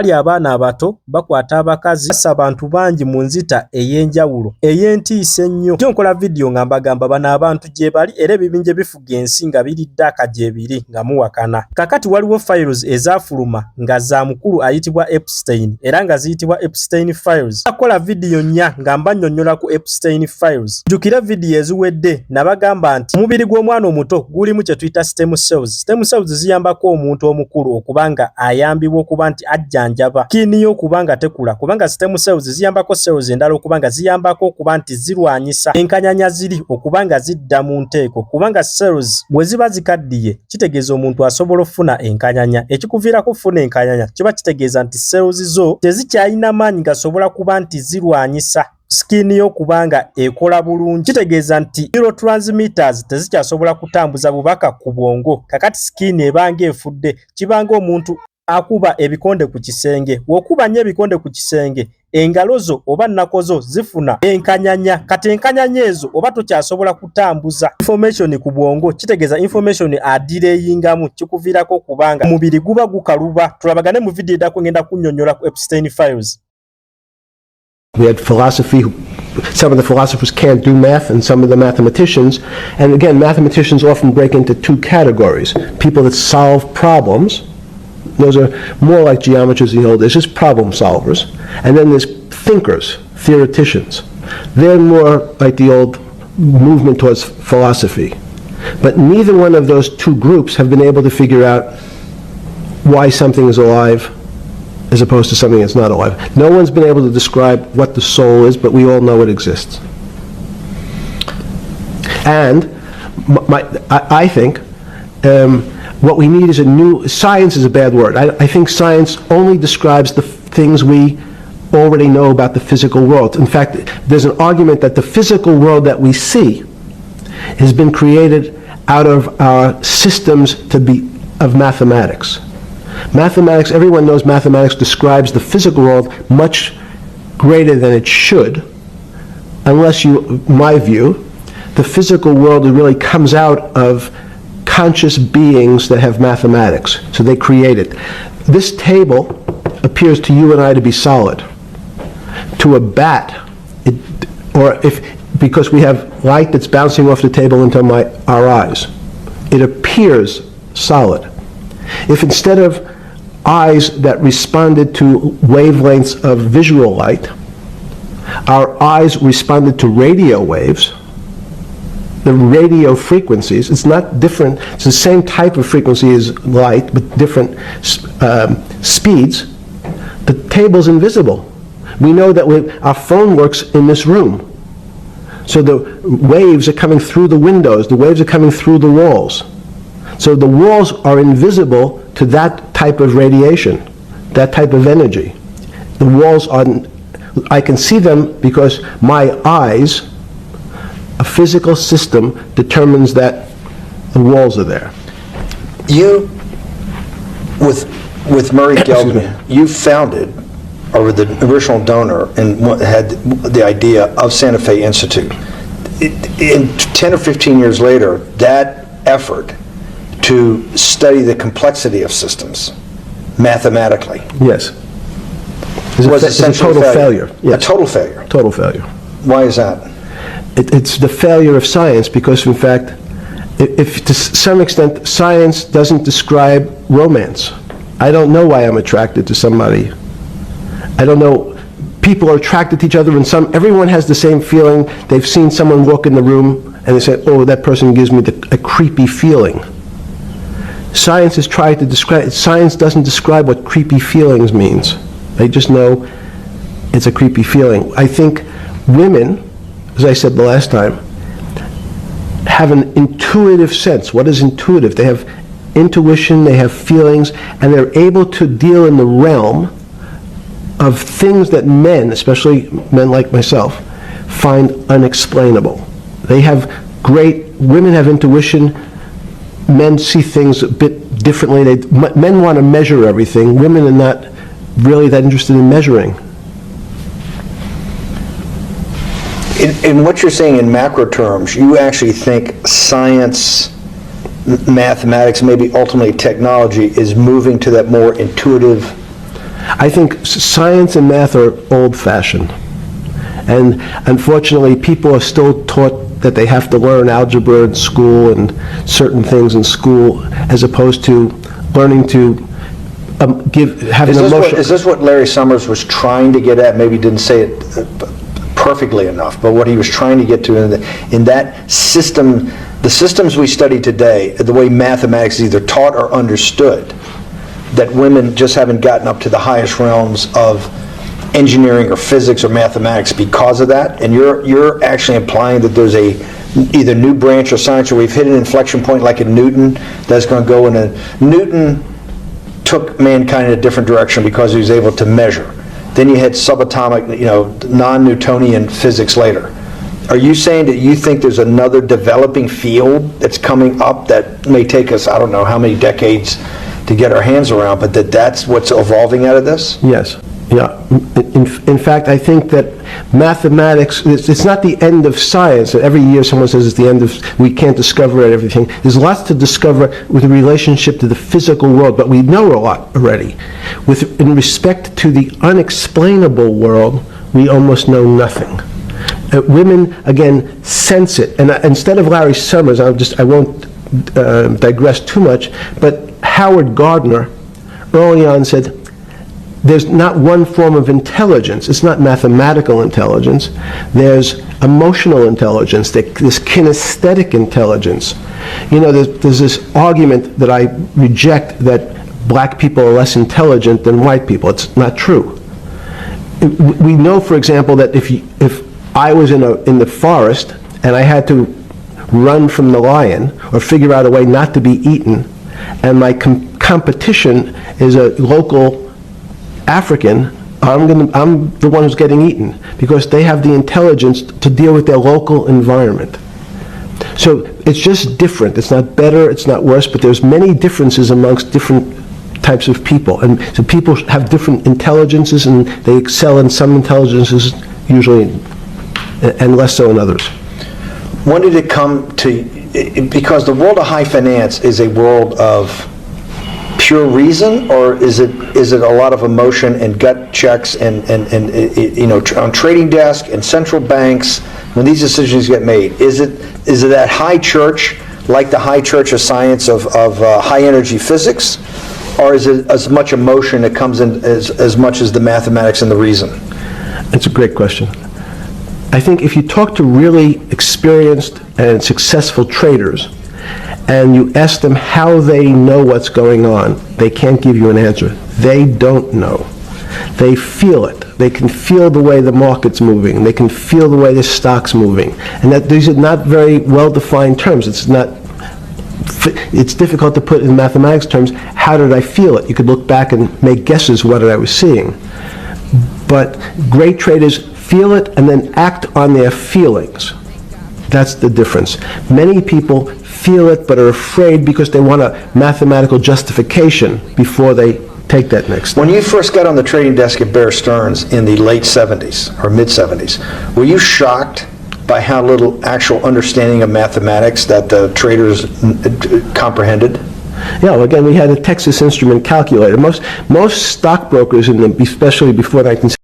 Ali abaana abato bakwata abakazi bassa abantu bangi mu nzita ey'enjawulo ey'entiisa ennyo. Jjo nkola vidiyo nga mbagamba bano abantu gye bali era ebibinja bifuga ensi nga biridde akagyebiri nga muwakana. Kakati waliwo files ezaafuluma nga za mukulu ayitibwa Epstain era nga ziyitibwa Epstain files. Nakola vidiyo nnya nga mbannyonnyola ku Epstain files. Jjukira vidiyo eziwedde nabagamba nti omubiri gw'omwana omuto gulimu kye tuyita stem cells. Stem cells ziyambako omuntu omukulu okubanga ayambibwa okuba nti ajjanjaba kini okubanga tekula kubanga stem cells ziyambako cells endala okubanga ziyambako okuba nti zirwanyisa enkanyanya ziri okubanga zidda mu nteeko kubanga cells bwe ziba zikaddiye kitegeeza omuntu asobola okufuna enkanyanya. Ekikuviirako okufuna enkanyanya kiba kitegeeza nti cells zo tezikyalina maanyi gasobola kuba nti zirwanyisa skin y'okubanga ekola bulungi. Kitegeeza nti neurotransmitters tezikyasobola kutambuza bubaka ku bwongo. Kakati skin ebanga efudde kibanga omuntu akuba ebikonde ku kisenge. Wokuba nnyo ebikonde ku kisenge engalo zo oba nnako zo zifuna enkanyanya. Kati enkanyanya ezo oba tokyasobola kutambuza information ku bwongo kitegeeza information adireyingamu kikuviirako okubanga omubiri guba gukaluba. Tulabagane mu vidiyo eddako ngenda kunnyonnyola ku Epstein files. We had philosophy. Some of the philosophers can't do math, and some of the mathematicians. And again, mathematicians often break into two categories. People that solve problems. Those are more like geometers in the old days, just problem solvers. And then there's thinkers, theoreticians. They're more like the old movement towards philosophy. But neither one of those two groups have been able to figure out why something is alive as opposed to something that's not alive. No one's been able to describe what the soul is, but we all know it exists. And I think what we need is a new, science is a bad word. I think science only describes the things we already know about the physical world. In fact, there's an argument that the physical world that we see has been created out of our systems of mathematics. Mathematics, everyone knows mathematics describes the physical world much greater than it should, unless my view, the physical world really comes out of conscious beings that have mathematics. So they create it. This table appears to you and I to be solid. To a bat, because we have light that's bouncing off the table into our eyes, it appears solid. If instead of eyes that responded to wavelengths of visual light, our eyes responded to radio waves, the radio frequencies, it's not different, it's the same type of frequency as light, but different speeds, the table's invisible. We know that our phone works in this room. So the waves are coming through the windows, the waves are coming through the walls. So the walls are invisible to that type of radiation, that type of energy. The walls are, I can see them because my eyes, a physical system determines that the walls are there. You, with Murray Geldman, you founded, or were the original donor, and had the idea of Santa Fe Institute. In 10 or 15 years later, that effort to study the complexity of systems mathematically. Yes. Was a total failure. Yes. A total failure. Total failure. Why is that? It's the failure of science because, in fact, if to some extent science doesn't describe romance. I don't know why I'm attracted to somebody. I don't know. People are attracted to each other, and everyone has the same feeling. They've seen someone walk in the room, and they say, "Oh, that person gives me a creepy feeling." Science has tried to describe. Science doesn't describe what creepy feelings means. They just know it's a creepy feeling. I think women, as I said the last time, have an intuitive sense. What is intuitive? They have intuition, they have feelings, and they're able to deal in the realm of things that men, especially men like myself, find unexplainable. Women have intuition, men see things a bit differently. Men want to measure everything, women are not really that interested in measuring. In what you're saying in macro terms, you actually think science, mathematics, maybe ultimately technology, is moving to that more intuitive I think science and math are old-fashioned. And unfortunately, people are still taught that they have to learn algebra in school and certain things in school, as opposed to learning to have an emotion. Is this what Larry Summers was trying to get at? Maybe he didn't say it perfectly enough, but what he was trying to get to in that system, the systems we study today, the way mathematics is either taught or understood, that women just haven't gotten up to the highest realms of engineering or physics or mathematics because of that, and you're actually implying that there's a either new branch of science, or we've hit an inflection point like in Newton that's going to go in a... Newton took mankind in a different direction because he was able to measure. Then you had subatomic, non-Newtonian physics later. Are you saying that you think there's another developing field that's coming up that may take us, I don't know how many decades to get our hands around, but that's what's evolving out of this? Yes. Yeah. In fact, I think that mathematics, it's not the end of science. Every year someone says it's the end of, we can't discover everything. There's lots to discover with the relationship to the physical world, but we know a lot already. In respect to the unexplainable world, we almost know nothing. Women, again, sense it. And instead of Larry Summers, I won't digress too much, but Howard Gardner early on said, there's not one form of intelligence. It's not mathematical intelligence. There's emotional intelligence, this kinesthetic intelligence. There's this argument that I reject that black people are less intelligent than white people. It's not true. We know, for example, that if I was in the forest and I had to run from the lion or figure out a way not to be eaten, and my competition is a local African, I'm the one who's getting eaten because they have the intelligence to deal with their local environment. So it's just different. It's not better, it's not worse, but there's many differences amongst different types of people. And so people have different intelligences, and they excel in some intelligences usually, and less so in others. When did it come to, because the world of high finance is a world of pure reason, or is it a lot of emotion and gut checks and on trading desk and central banks when these decisions get made? Is it that high church, like the high church of science of high energy physics, or is it as much emotion that comes in as much as the mathematics and the reason? That's a great question. I think if you talk to really experienced and successful traders, and you ask them how they know what's going on, they can't give you an answer. They don't know. They feel it. They can feel the way the market's moving. They can feel the way the stock's moving. And that these are not very well-defined terms. It's difficult to put in mathematics terms, how did I feel it? You could look back and make guesses what I was seeing. But great traders feel it and then act on their feelings. That's the difference. Many people feel it but are afraid because they want a mathematical justification before they take that next step. When you first got on the trading desk at Bear Stearns in the late 70s or mid 70s, were you shocked by how little actual understanding of mathematics that the traders comprehended? Yeah, well, again, we had a Texas Instrument calculator. Most stockbrokers, especially before 1960,